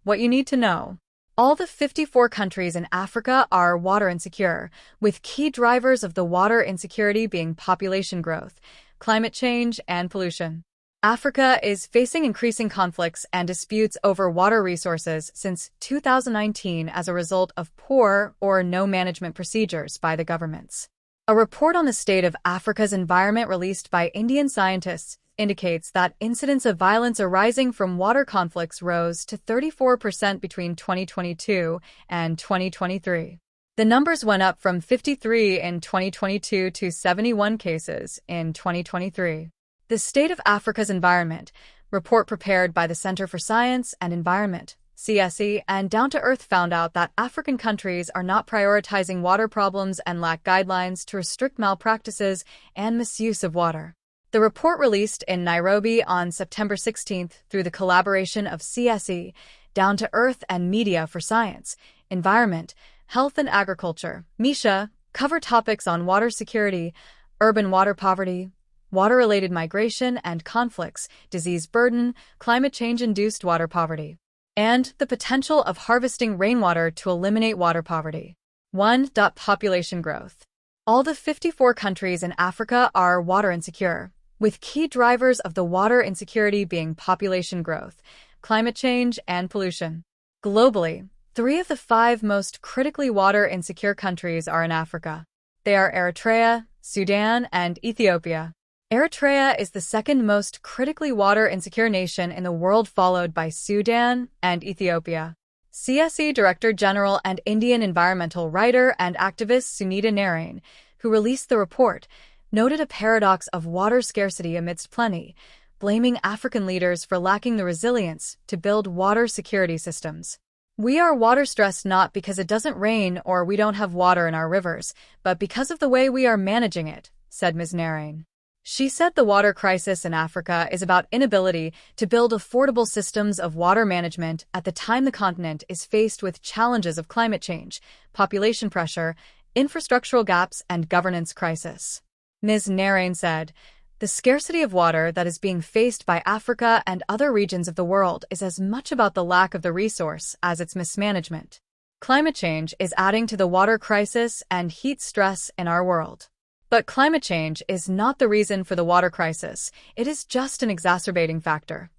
What you need to know. All the 54 countries in Africa are water insecure, with key drivers of the water insecurity being population growth, climate change, and pollution. Africa is facing increasing conflicts and disputes over water resources since 2019 as a result of poor or no management procedures by the governments. A report on the state of Africa's environment released by Indian scientists indicates that incidents of violence arising from water conflicts rose to 34% between 2022 and 2023. The numbers went up from 53 in 2022 to 71 cases in 2023. The State of Africa's Environment, report prepared by the Center for Science and Environment, CSE, and Down to Earth found out that African countries are not prioritizing water problems and lack guidelines to restrict malpractices and misuse of water. The report released in Nairobi on September 16th through the collaboration of CSE, Down to Earth, and Media for Science, Environment, Health and Agriculture, MISHA, cover topics on water security, urban water poverty, water-related migration and conflicts, disease burden, climate change-induced water poverty, and the potential of harvesting rainwater to eliminate water poverty. 1. Population growth. All the 54 countries in Africa are water insecure, with key drivers of the water insecurity being population growth, climate change, and pollution. Globally, 3 of the 5 most critically water insecure countries are in Africa. They are Eritrea, Sudan, and Ethiopia. Eritrea is the second most critically water insecure nation in the world, followed by Sudan and Ethiopia. CSE Director General and Indian environmental writer and activist Sunita Narain, who released the report, noted a paradox of water scarcity amidst plenty, blaming African leaders for lacking the resilience to build water security systems. We are water-stressed not because it doesn't rain or we don't have water in our rivers, but because of the way we are managing it, said Ms. Narain. She said the water crisis in Africa is about inability to build affordable systems of water management at the time the continent is faced with challenges of climate change, population pressure, infrastructural gaps, and governance crisis. Ms. Narain said, "The scarcity of water that is being faced by Africa and other regions of the world is as much about the lack of the resource as its mismanagement. Climate change is adding to the water crisis and heat stress in our world. But climate change is not the reason for the water crisis, it is just an exacerbating factor."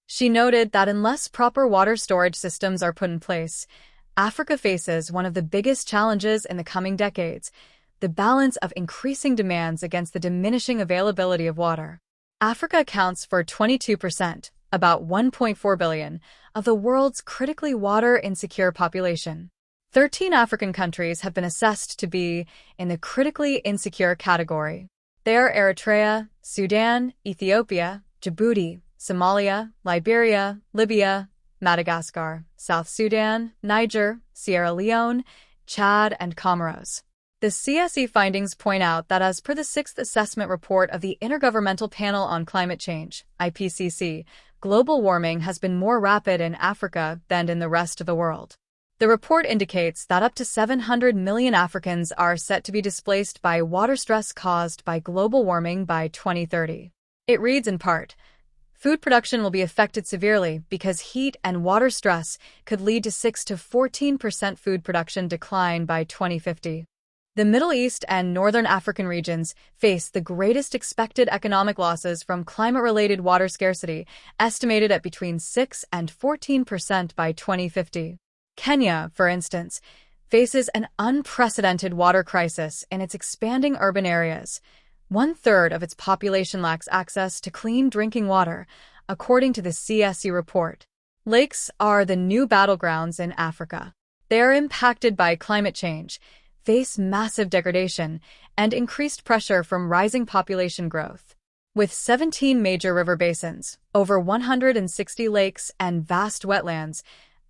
She noted that unless proper water storage systems are put in place, Africa faces one of the biggest challenges in the coming decades: the balance of increasing demands against the diminishing availability of water. Africa accounts for 22%, about 1.4 billion, of the world's critically water-insecure population. 13 African countries have been assessed to be in the critically insecure category. They are Eritrea, Sudan, Ethiopia, Djibouti, Somalia, Liberia, Libya, Madagascar, South Sudan, Niger, Sierra Leone, Chad, and Comoros. The CSE findings point out that as per the 6th assessment report of the Intergovernmental Panel on Climate Change, IPCC, global warming has been more rapid in Africa than in the rest of the world. The report indicates that up to 700 million Africans are set to be displaced by water stress caused by global warming by 2030. It reads in part, "Food production will be affected severely because heat and water stress could lead to 6 to 14% food production decline by 2050. The Middle East and Northern African regions face the greatest expected economic losses from climate-related water scarcity, estimated at between 6 and 14% by 2050. Kenya, for instance, faces an unprecedented water crisis in its expanding urban areas. 1/3 of its population lacks access to clean drinking water, according to the CSE report. Lakes are the new battlegrounds in Africa. They are impacted by climate change, face massive degradation, and increased pressure from rising population growth. With 17 major river basins, over 160 lakes, and vast wetlands,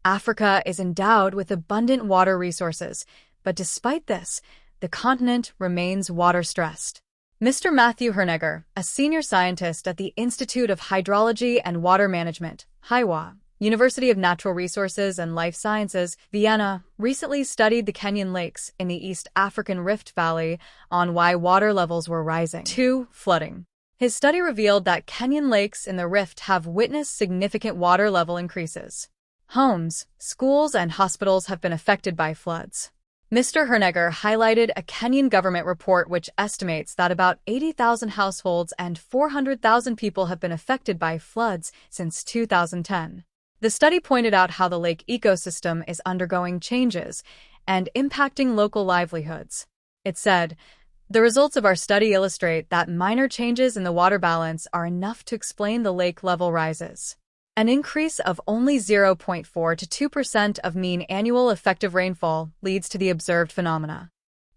Africa is endowed with abundant water resources, but despite this, the continent remains water-stressed. Mr. Matthew Hernegger, a senior scientist at the Institute of Hydrology and Water Management, HIWA, University of Natural Resources and Life Sciences, Vienna, recently studied the Kenyan lakes in the East African Rift Valley on why water levels were rising. 2. Flooding. His study revealed that Kenyan lakes in the Rift have witnessed significant water level increases. Homes, schools, and hospitals have been affected by floods. Mr. Hernegger highlighted a Kenyan government report which estimates that about 80,000 households and 400,000 people have been affected by floods since 2010. The study pointed out how the lake ecosystem is undergoing changes and impacting local livelihoods. It said, "The results of our study illustrate that minor changes in the water balance are enough to explain the lake level rises. An increase of only 0.4 to 2% of mean annual effective rainfall leads to the observed phenomena."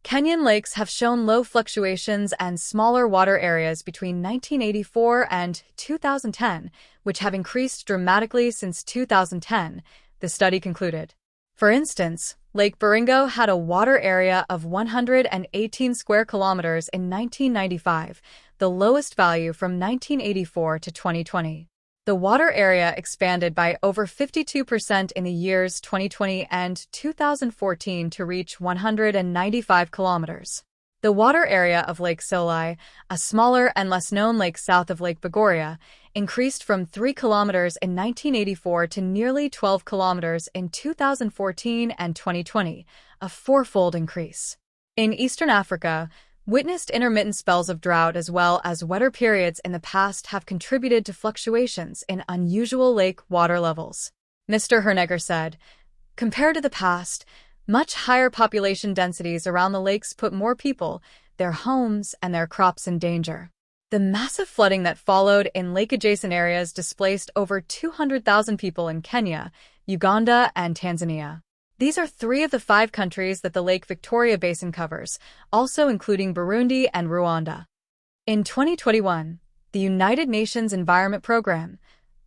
Kenyan lakes have shown low fluctuations and smaller water areas between 1984 and 2010, which have increased dramatically since 2010, the study concluded. For instance, Lake Baringo had a water area of 118 square kilometers in 1995, the lowest value from 1984 to 2020. The water area expanded by over 52% in the years 2020 and 2014 to reach 195 kilometers. The water area of Lake Solai, a smaller and less known lake south of Lake Bogoria, increased from 3 kilometers in 1984 to nearly 12 kilometers in 2014 and 2020, a fourfold increase. In Eastern Africa, witnessed intermittent spells of drought as well as wetter periods in the past have contributed to fluctuations in unusual lake water levels. Mr. Hernegger said, "Compared to the past, much higher population densities around the lakes put more people, their homes, and their crops in danger." The massive flooding that followed in lake-adjacent areas displaced over 200,000 people in Kenya, Uganda, and Tanzania. These are 3 of the 5 countries that the Lake Victoria Basin covers, also including Burundi and Rwanda. In 2021, the United Nations Environment Programme,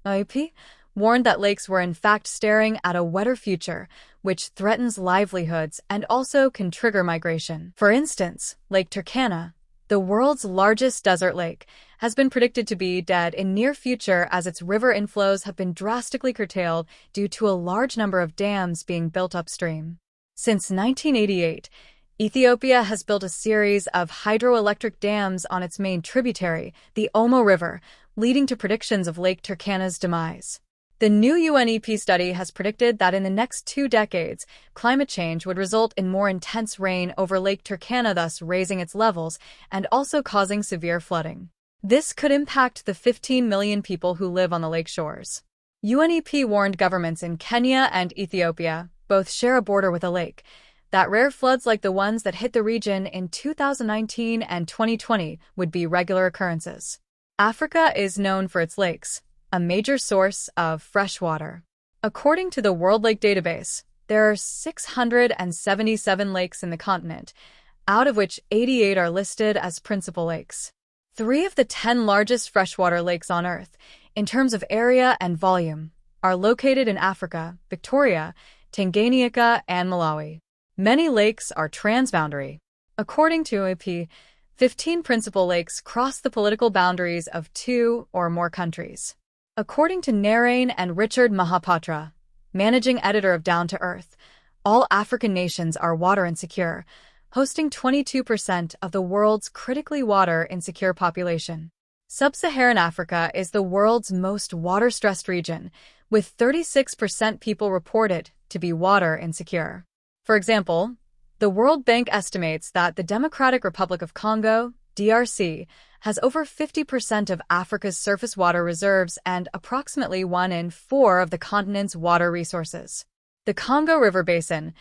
UNEP, warned that lakes were in fact staring at a wetter future, which threatens livelihoods and also can trigger migration. For instance, Lake Turkana, the world's largest desert lake, has been predicted to be dead in near future as its river inflows have been drastically curtailed due to a large number of dams being built upstream. Since 1988, Ethiopia has built a series of hydroelectric dams on its main tributary, the Omo River, leading to predictions of Lake Turkana's demise. The new UNEP study has predicted that in the next 2 decades, climate change would result in more intense rain over Lake Turkana, thus raising its levels and also causing severe flooding. This could impact the 15 million people who live on the lake shores. UNEP warned governments in Kenya and Ethiopia, both share a border with a lake, that rare floods like the ones that hit the region in 2019 and 2020 would be regular occurrences. Africa is known for its lakes, a major source of fresh water. According to the World Lake Database, there are 677 lakes in the continent, out of which 88 are listed as principal lakes. 3 of the 10 largest freshwater lakes on Earth, in terms of area and volume, are located in Africa, Victoria, Tanganyika, and Malawi. Many lakes are transboundary. According to UNEP, 15 principal lakes cross the political boundaries of 2 or more countries. According to Narain and Richard Mahapatra, managing editor of Down to Earth, all African nations are water insecure, hosting 22% of the world's critically water insecure population. Sub-Saharan Africa is the world's most water-stressed region, with 36% people reported to be water insecure. For example, the World Bank estimates that the Democratic Republic of Congo, DRC, has over 50% of Africa's surface water reserves and approximately 1 in 4 of the continent's water resources. The Congo River Basin,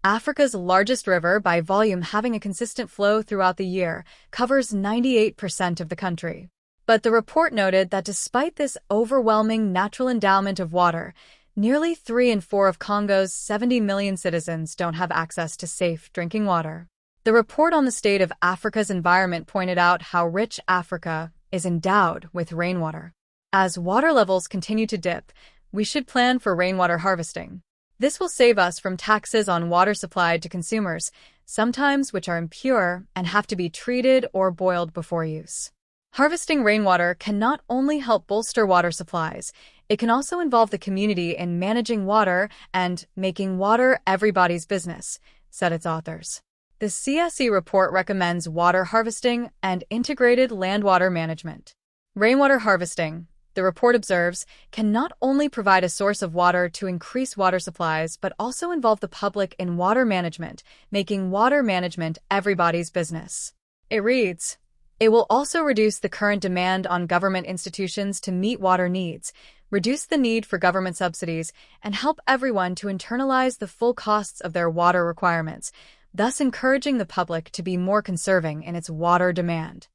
Africa's largest river by volume having a consistent flow throughout the year, covers 98% of the country. But the report noted that despite this overwhelming natural endowment of water, nearly 3 in 4 of Congo's 70 million citizens don't have access to safe drinking water. The report on the state of Africa's environment pointed out how rich Africa is endowed with rainwater. As water levels continue to dip, we should plan for rainwater harvesting. This will save us from taxes on water supplied to consumers, sometimes which are impure and have to be treated or boiled before use. Harvesting rainwater can not only help bolster water supplies, it can also involve the community in managing water and making water everybody's business, said its authors. The CSE report recommends water harvesting and integrated land water management. Rainwater harvesting, the report observes, can not only provide a source of water to increase water supplies, but also involve the public in water management, making water management everybody's business. It reads, it will also reduce the current demand on government institutions to meet water needs, reduce the need for government subsidies, and help everyone to internalize the full costs of their water requirements, thus encouraging the public to be more conserving in its water demand.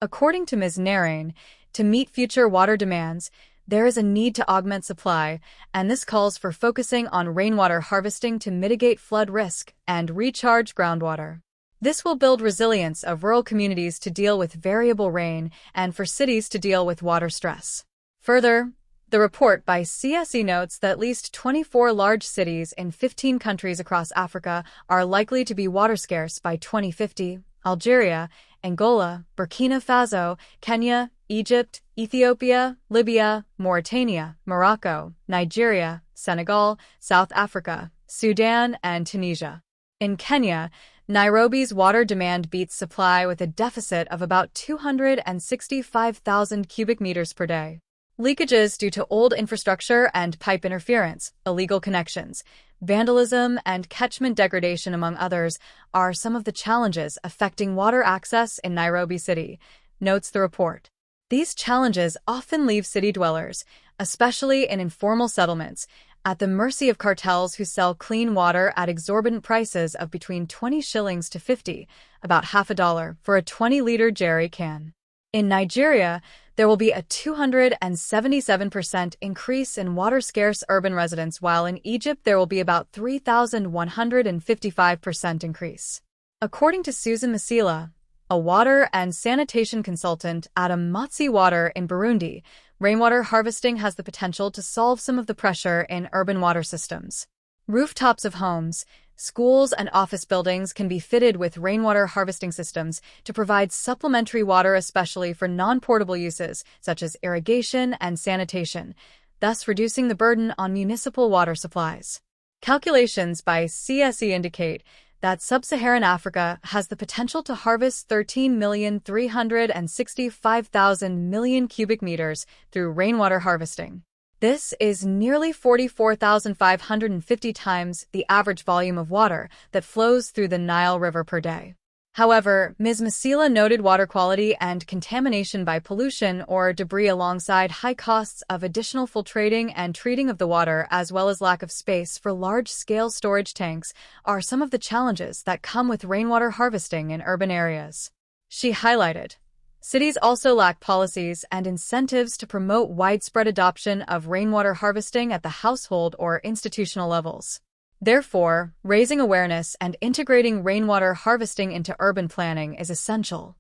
According to Ms. Narain, to meet future water demands, there is a need to augment supply, and this calls for focusing on rainwater harvesting to mitigate flood risk and recharge groundwater. This will build resilience of rural communities to deal with variable rain and for cities to deal with water stress. Further, the report by CSE notes that at least 24 large cities in 15 countries across Africa are likely to be water scarce by 2050. Algeria, Angola, Burkina Faso, Kenya, Egypt, Ethiopia, Libya, Mauritania, Morocco, Nigeria, Senegal, South Africa, Sudan, and Tunisia. In Kenya, Nairobi's water demand beats supply with a deficit of about 265,000 cubic meters per day. Leakages due to old infrastructure and pipe interference, illegal connections, vandalism, and catchment degradation, among others, are some of the challenges affecting water access in Nairobi City, notes the report. These challenges often leave city dwellers, especially in informal settlements, at the mercy of cartels who sell clean water at exorbitant prices of between 20 shillings to 50, about $50, for a 20-liter jerry can. In Nigeria, there will be a 277% increase in water-scarce urban residents, while in Egypt there will be about 3,155% increase. According to Susan Masila, a water and sanitation consultant at Amatsi Water in Burundi, rainwater harvesting has the potential to solve some of the pressure in urban water systems. Rooftops of homes, schools, and office buildings can be fitted with rainwater harvesting systems to provide supplementary water, especially for non-portable uses, such as irrigation and sanitation, thus reducing the burden on municipal water supplies. Calculations by CSE indicate that sub-Saharan Africa has the potential to harvest 13,365,000 million cubic meters through rainwater harvesting. This is nearly 44,550 times the average volume of water that flows through the Nile River per day. However, Ms. Masila noted water quality and contamination by pollution or debris, alongside high costs of additional filtrating and treating of the water, as well as lack of space for large-scale storage tanks, are some of the challenges that come with rainwater harvesting in urban areas. She highlighted, cities also lack policies and incentives to promote widespread adoption of rainwater harvesting at the household or institutional levels. Therefore, raising awareness and integrating rainwater harvesting into urban planning is essential.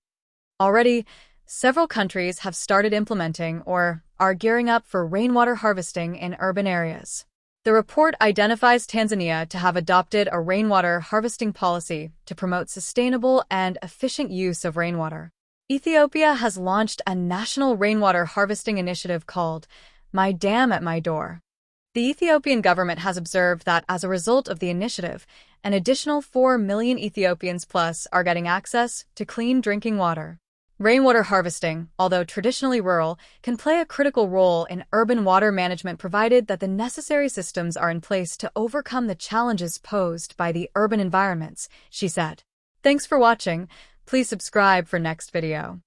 Already, several countries have started implementing or are gearing up for rainwater harvesting in urban areas. The report identifies Tanzania to have adopted a rainwater harvesting policy to promote sustainable and efficient use of rainwater. Ethiopia has launched a national rainwater harvesting initiative called My Dam at My Door. The Ethiopian government has observed that as a result of the initiative, an additional 4 million Ethiopians plus are getting access to clean drinking water. Rainwater harvesting, although traditionally rural, can play a critical role in urban water management, provided that the necessary systems are in place to overcome the challenges posed by the urban environments, she said. Thanks for watching. Please subscribe for next video.